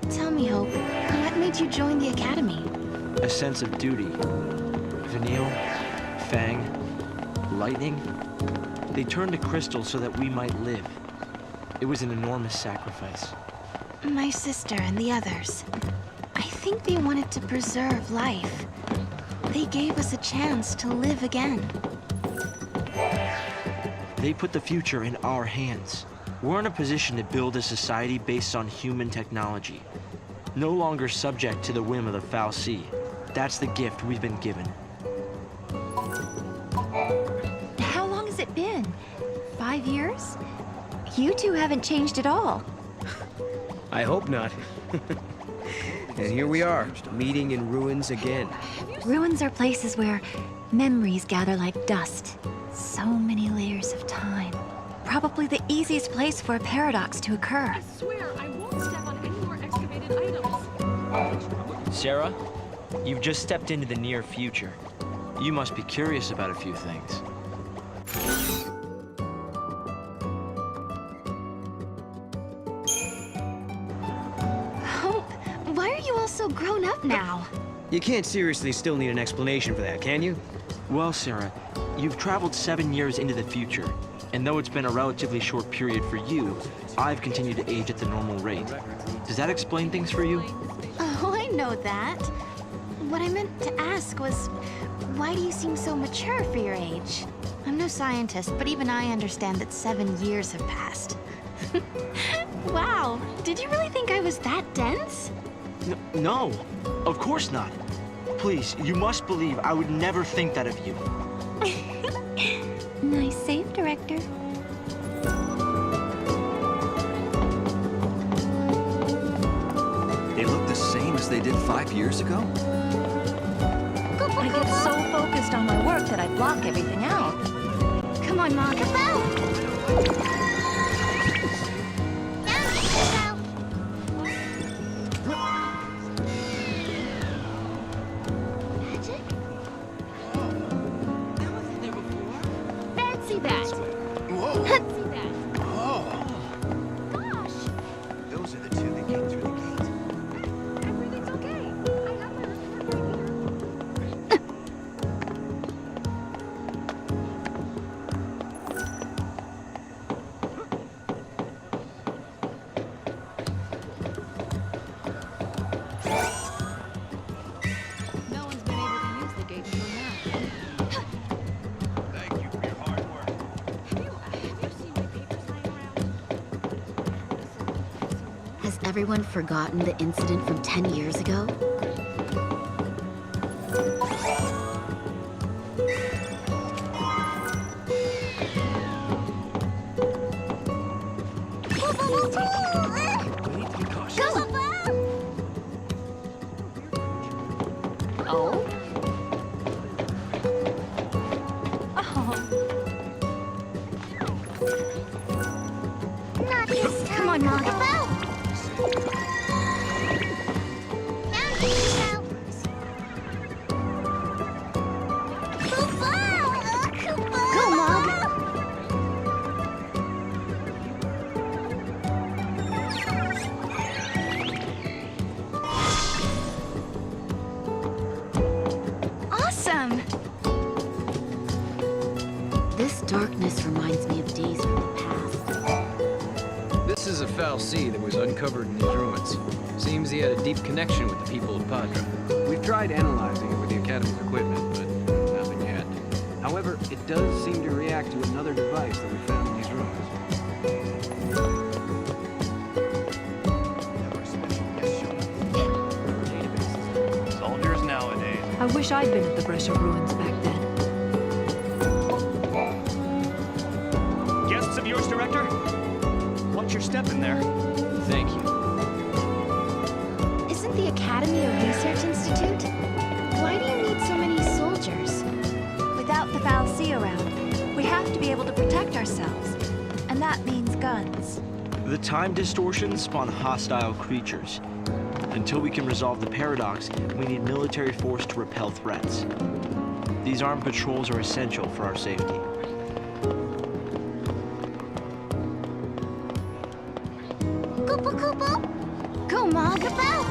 Tell me, Hope, what made you join the Academy? A sense of duty. Vanille, Fang, Lightning, they turned to Crystal so that we might live. It was an enormous sacrifice. My sister and the others. I think they wanted to preserve life. They gave us a chance to live again. They put the future in our hands. We're in a position to build a society based on human technology. No longer subject to the whim of the Foul Sea. That's the gift we've been given. How long has it been? 5 years? You two haven't changed at all. I hope not. And here we are, meeting in ruins again. Ruins are places where memories gather like dust. So many layers of time. Probably the easiest place for a paradox to occur. I swear I won't step on any more excavated items. Sarah, you've just stepped into the near future. You must be curious about a few things. Hope, why are you all so grown up now? You can't seriously still need an explanation for that, can you? Well, Sarah, you've traveled 7 years into the future. And though it's been a relatively short period for you, I've continued to age at the normal rate. Does that explain things for you? Oh, I know that. What I meant to ask was, why do you seem so mature for your age? I'm no scientist, but even I understand that 7 years have passed. Wow, did you really think I was that dense? No, of course not. Please, you must believe I would never think that of you. Nice save, Director. They look the same as they did 5 years ago? I get so focused on my work that I block everything out. Come on, Mom. Magic? Fancy that! Whoa! Fancy that! Oh! Gosh! Those are the two that came through the gate. Everything's okay. I have my report right here. No one's been able to use the gate until now. Thank you for your hard work. Have you seen my papers lying around? Has everyone forgotten the incident from 10 years ago? We need to be cautious. Oh? Oh. Come on, Mom. Go, Mom. Awesome! This darkness reminds me of days from the past. This is a Foul Sea that was uncovered in these ruins. Seems he had a deep connection with the people of Padra. We've tried analyzing it with the Academy's equipment, but nothing yet. However, it does seem to react to another device that we found in these ruins. Soldiers nowadays. I wish I'd been at the Brescia ruins back then. Guests of yours, Director? Watch your step in there. Thank you. Isn't the Academy a research institute? Why do you need so many soldiers? Without the Foul Sea around, we have to be able to protect ourselves. And that means guns. The time distortions spawn hostile creatures. Until we can resolve the paradox, we need military force to repel threats. These armed patrols are essential for our safety. Go, Magabel!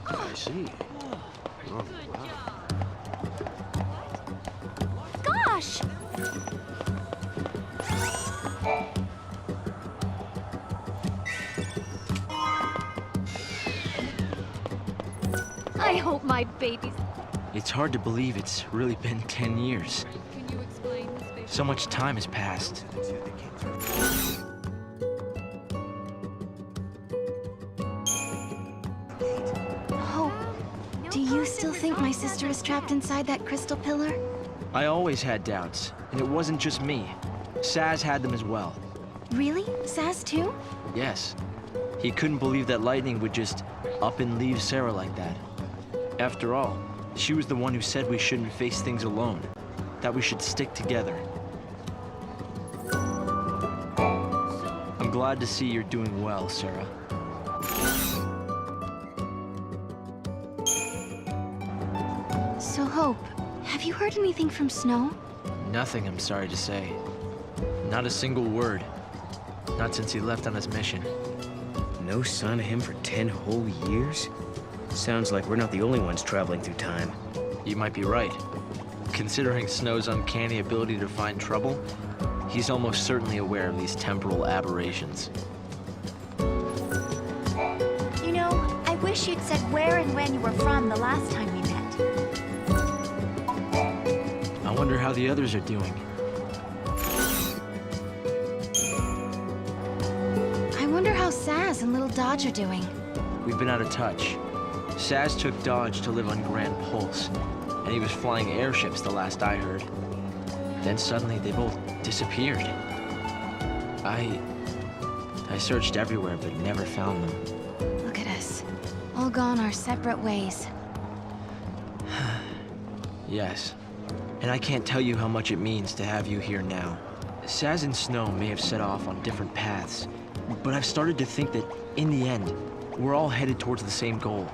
I see. Oh, wow. Gosh! I hope my baby's... It's hard to believe it's really been 10 years. Can you explain the spatial... So much time has passed. The two that came through. Hope, do you still think my sister is trapped inside that crystal pillar? I always had doubts, and it wasn't just me. Saz had them as well. Really? Saz too? Yes. He couldn't believe that lightning would just up and leave Sarah like that. After all, she was the one who said we shouldn't face things alone, that we should stick together. I'm glad to see you're doing well, Sarah. So Hope, have you heard anything from Snow? Nothing, I'm sorry to say. Not a single word. Not since he left on his mission. No sign of him for 10 whole years? Sounds like we're not the only ones traveling through time. You might be right. Considering Snow's uncanny ability to find trouble, he's almost certainly aware of these temporal aberrations. You know, I wish you'd said where and when you were from the last time we met. I wonder how the others are doing. I wonder how Saz and Little Dodge are doing. We've been out of touch. Saz took Dodge to live on Grand Pulse, and he was flying airships the last I heard. Then suddenly they both disappeared. I searched everywhere but never found them. Look at us. All gone our separate ways. Yes. And I can't tell you how much it means to have you here now. Saz and Snow may have set off on different paths, but I've started to think that, in the end, we're all headed towards the same goal.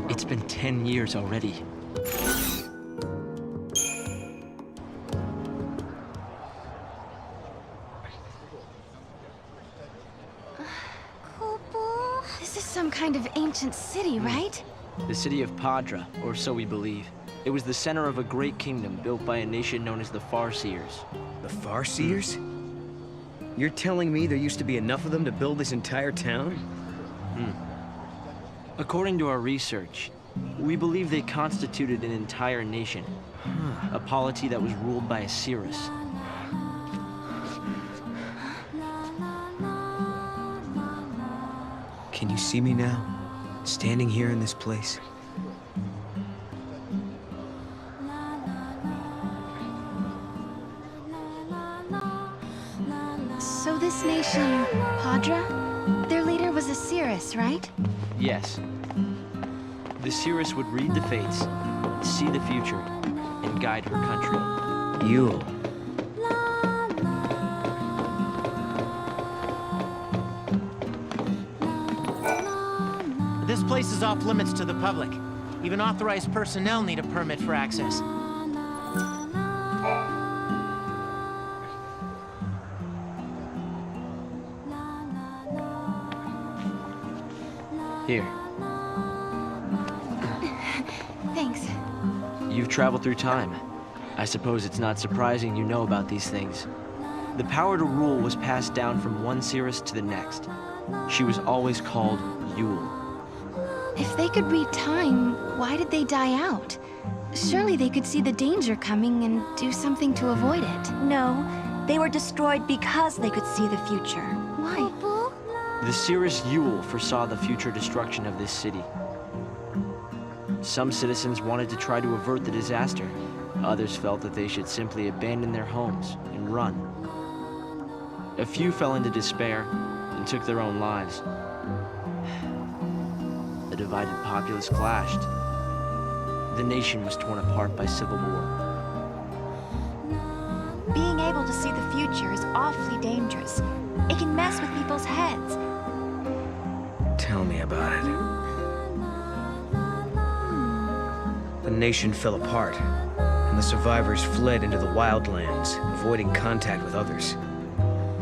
It's been 10 years already. This is some kind of ancient city, right? The city of Padra, or so we believe. It was the center of a great kingdom built by a nation known as the Farseers. The Farseers? You're telling me there used to be enough of them to build this entire town? According to our research, we believe they constituted an entire nation. A polity that was ruled by a Cirrus. Can you see me now? Standing here in this place? So this nation, Padra, their leader was a Cirrus, right? Yes. The Cirrus would read the fates, see the future, and guide her country. Yule. This place is off limits to the public. Even authorized personnel need a permit for access. Here, Thanks. you've traveled through time. I suppose it's not surprising you know about these things. The power to rule was passed down from one Cirrus to the next. She was always called Yule. If they could read time, why did they die out? Surely they could see the danger coming and do something to avoid it. No, they were destroyed because they could see the future. Why? The Cirrus Yule foresaw the future destruction of this city. Some citizens wanted to try to avert the disaster. Others felt that they should simply abandon their homes and run. A few fell into despair and took their own lives. The divided populace clashed. The nation was torn apart by civil war. Being able to see the future is awfully dangerous. It can mess with people's heads. Tell me about it. The nation fell apart, and the survivors fled into the wildlands, avoiding contact with others.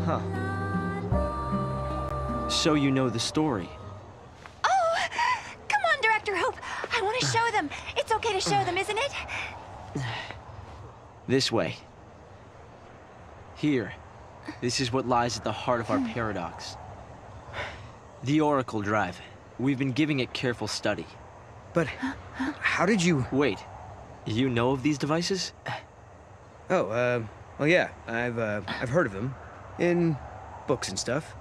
Huh. So you know the story. Oh! Come on, Director Hope! I want to show them! It's okay to show them, isn't it? This way. Here. This is what lies at the heart of our paradox. The Oracle Drive. We've been giving it careful study. But how did you... Wait. You know of these devices? Oh, well, yeah, I've heard of them. In books and stuff.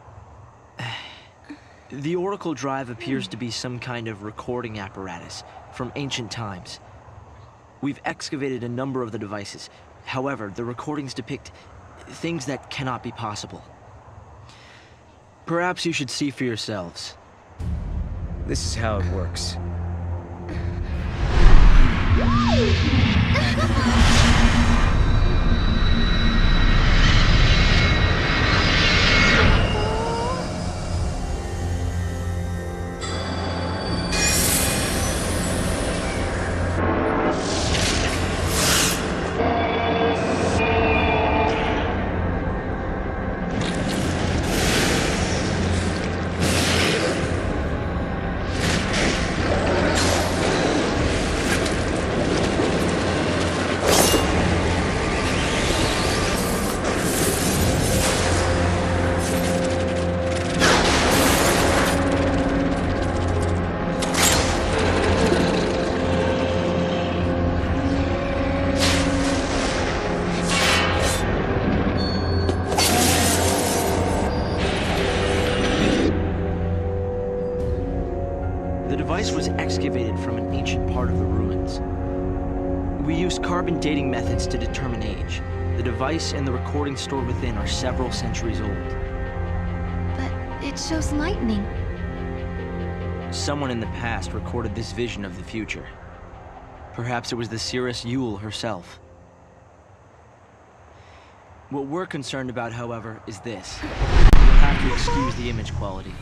The Oracle Drive appears to be some kind of recording apparatus from ancient times. We've excavated a number of the devices. However, the recordings depict things that cannot be possible. Perhaps you should see for yourselves. This is how it works. The device was excavated from an ancient part of the ruins. We used carbon dating methods to determine age. The device and the recording stored within are several centuries old. But it shows lightning. Someone in the past recorded this vision of the future. Perhaps it was the Seeress Yule herself. What we're concerned about, however, is this. You'll have to excuse the image quality.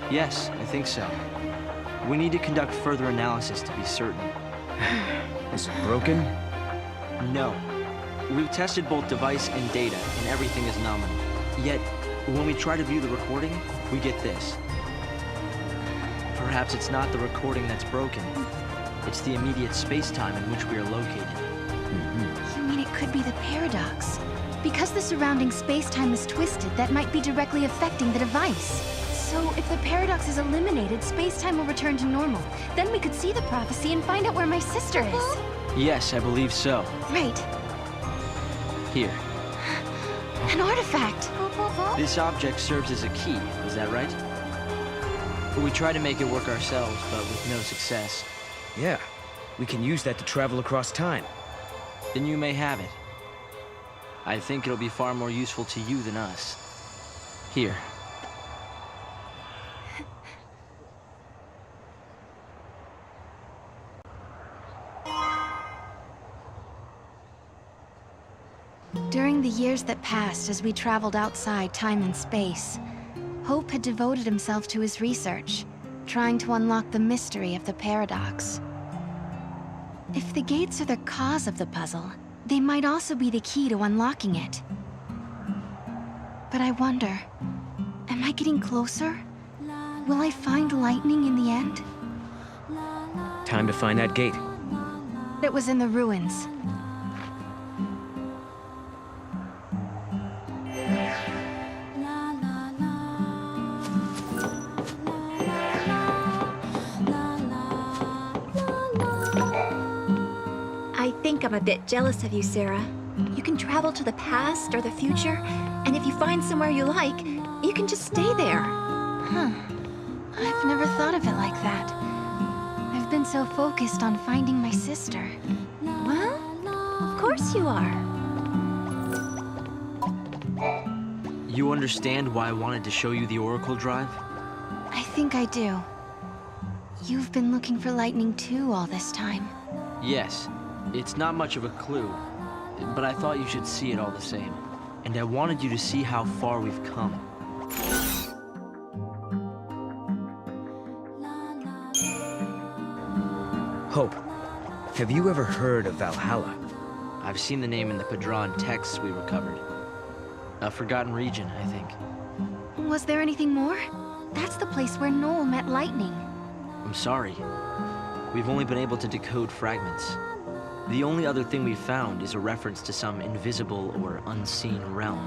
Yes, I think so. We need to conduct further analysis to be certain. Is it broken? No. We've tested both device and data, and everything is nominal. Yet, when we try to view the recording, we get this. Perhaps it's not the recording that's broken. It's the immediate space-time in which we are located. You mean it could be the paradox? Because the surrounding space-time is twisted, that might be directly affecting the device. So, if the paradox is eliminated, space-time will return to normal. Then we could see the prophecy and find out where my sister is. Yes, I believe so. Right. Here. An artifact. This object serves as a key, is that right? We try to make it work ourselves, but with no success. Yeah, we can use that to travel across time. Then you may have it. I think it'll be far more useful to you than us. Here. During the years that passed as we traveled outside time and space, Hope had devoted himself to his research, trying to unlock the mystery of the paradox. If the gates are the cause of the puzzle, they might also be the key to unlocking it. But I wonder, am I getting closer? Will I find lightning in the end? Time to find that gate. It was in the ruins. I think I'm a bit jealous of you, Sarah. You can travel to the past or the future, and if you find somewhere you like, you can just stay there. Huh. I've never thought of it like that. I've been so focused on finding my sister. Well, of course you are. You understand why I wanted to show you the Oracle Drive? I think I do. You've been looking for lightning too all this time. Yes. It's not much of a clue, but I thought you should see it all the same. And I wanted you to see how far we've come. Hope, have you ever heard of Valhalla? I've seen the name in the Padron texts we recovered. A forgotten region, I think. Was there anything more? That's the place where Noel met lightning. I'm sorry. We've only been able to decode fragments. The only other thing we've found is a reference to some invisible or unseen realm.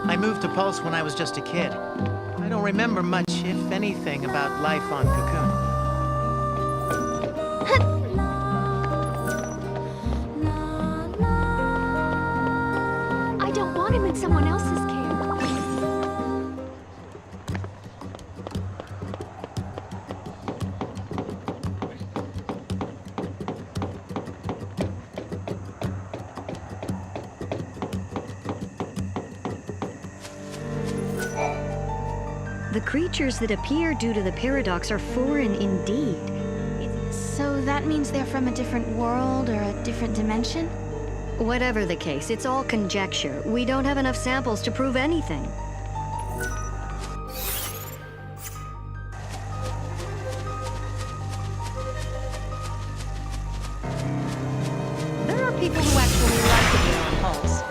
I moved to Pulse when I was just a kid. I don't remember much, if anything, about life on Cocoon. I don't want him in someone else's care. The creatures that appear due to the paradox are foreign indeed. So that means they're from a different world or a different dimension? Whatever the case, it's all conjecture. We don't have enough samples to prove anything. There are people who actually like it here on Pulse.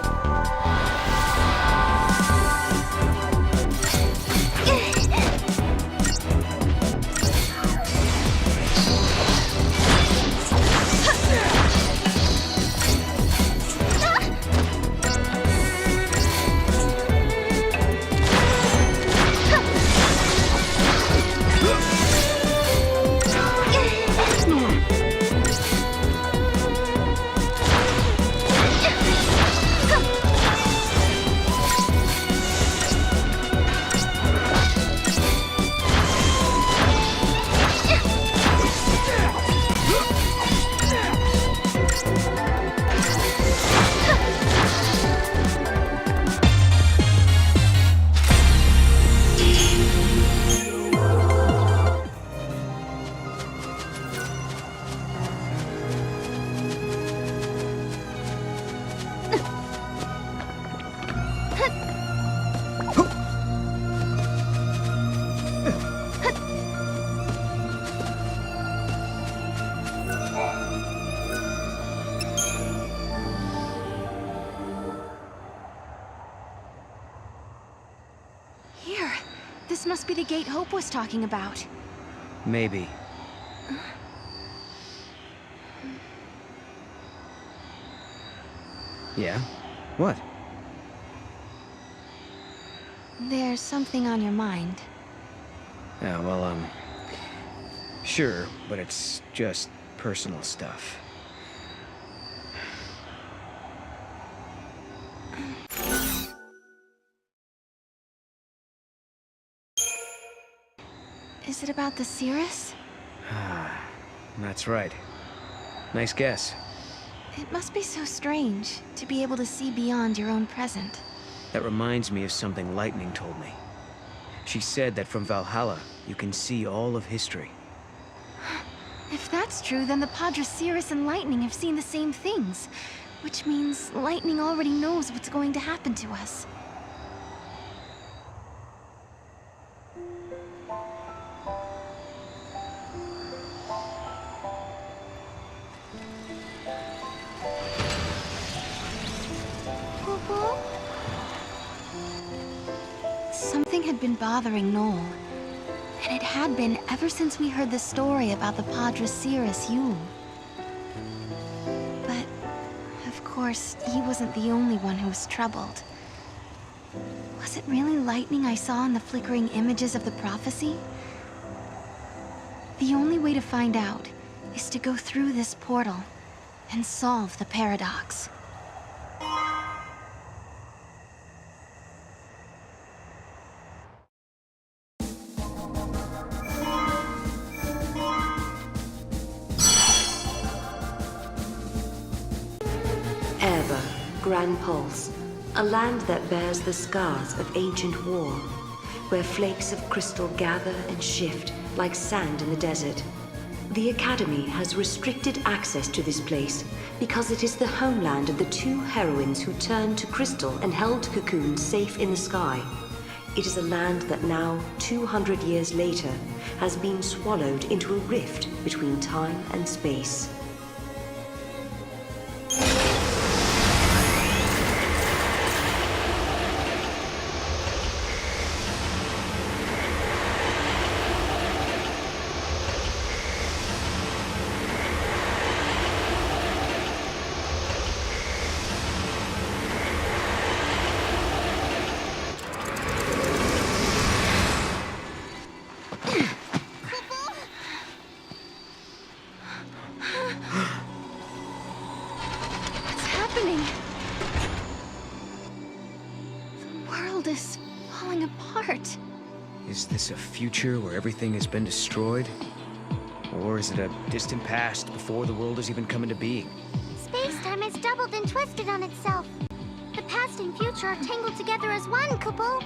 Here. This must be the gate Hope was talking about. Maybe. Yeah? What? There's something on your mind. Yeah, well, sure, but it's just personal stuff. Is it about the Cirrus? That's right. Nice guess. It must be so strange to be able to see beyond your own present. That reminds me of something Lightning told me. She said that from Valhalla, you can see all of history. If that's true, then the Padre Cirrus and Lightning have seen the same things. Which means Lightning already knows what's going to happen to us. Something had been bothering Noel. And it had been ever since we heard the story about the Padre Cirrus Yule. But, of course, he wasn't the only one who was troubled. Was it really lightning I saw in the flickering images of the prophecy? The only way to find out is to go through this portal and solve the paradox. Ever, Grand Pulse, a land that bears the scars of ancient war, where flakes of crystal gather and shift like sand in the desert. The Academy has restricted access to this place because it is the homeland of the two heroines who turned to crystal and held Cocoon safe in the sky. It is a land that now, 200 years later, has been swallowed into a rift between time and space. Is this a future where everything has been destroyed? Or is it a distant past before the world has even come into being? Space-time has doubled and twisted on itself. The past and future are tangled together as one, Kupo.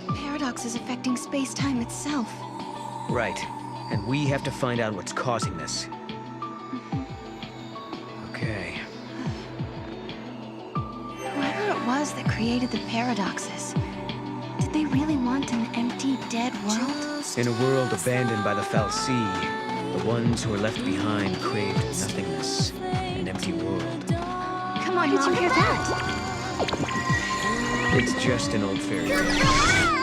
The paradox is affecting space-time itself. Right. And we have to find out what's causing this. Okay. Whoever it was that created the paradoxes, did they really want an empty, dead world? In a world abandoned by the Fal'Cie, the ones who are left behind craved nothingness, an empty world. Come on, did you hear that? It's just an old fairy tale.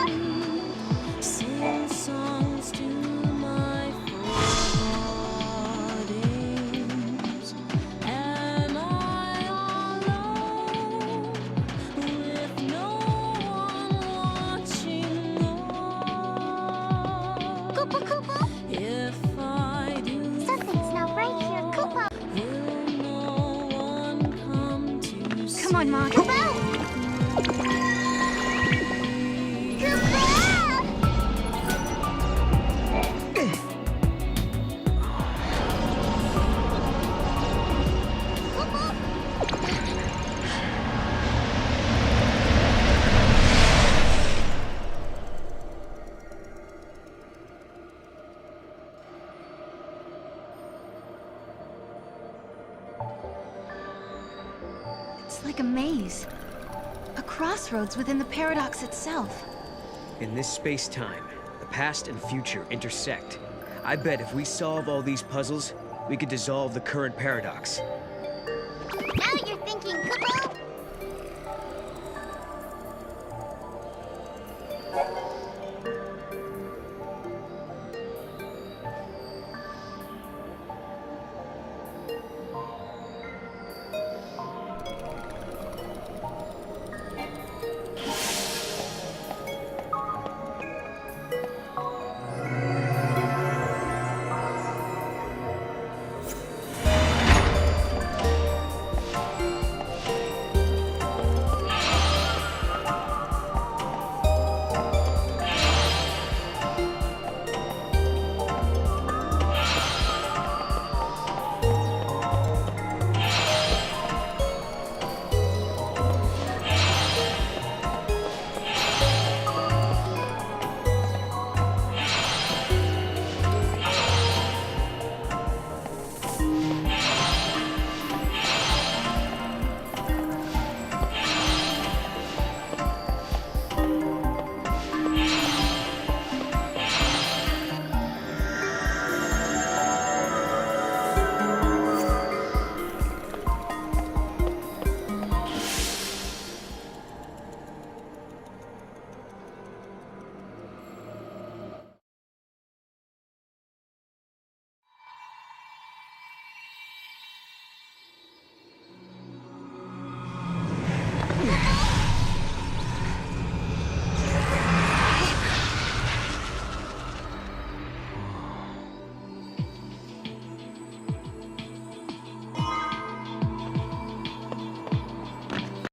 Come on, Mog. It's like a maze. A crossroads within the paradox itself. In this space-time, the past and future intersect. I bet if we solve all these puzzles, we could dissolve the current paradox. Now you're thinking, Kupo!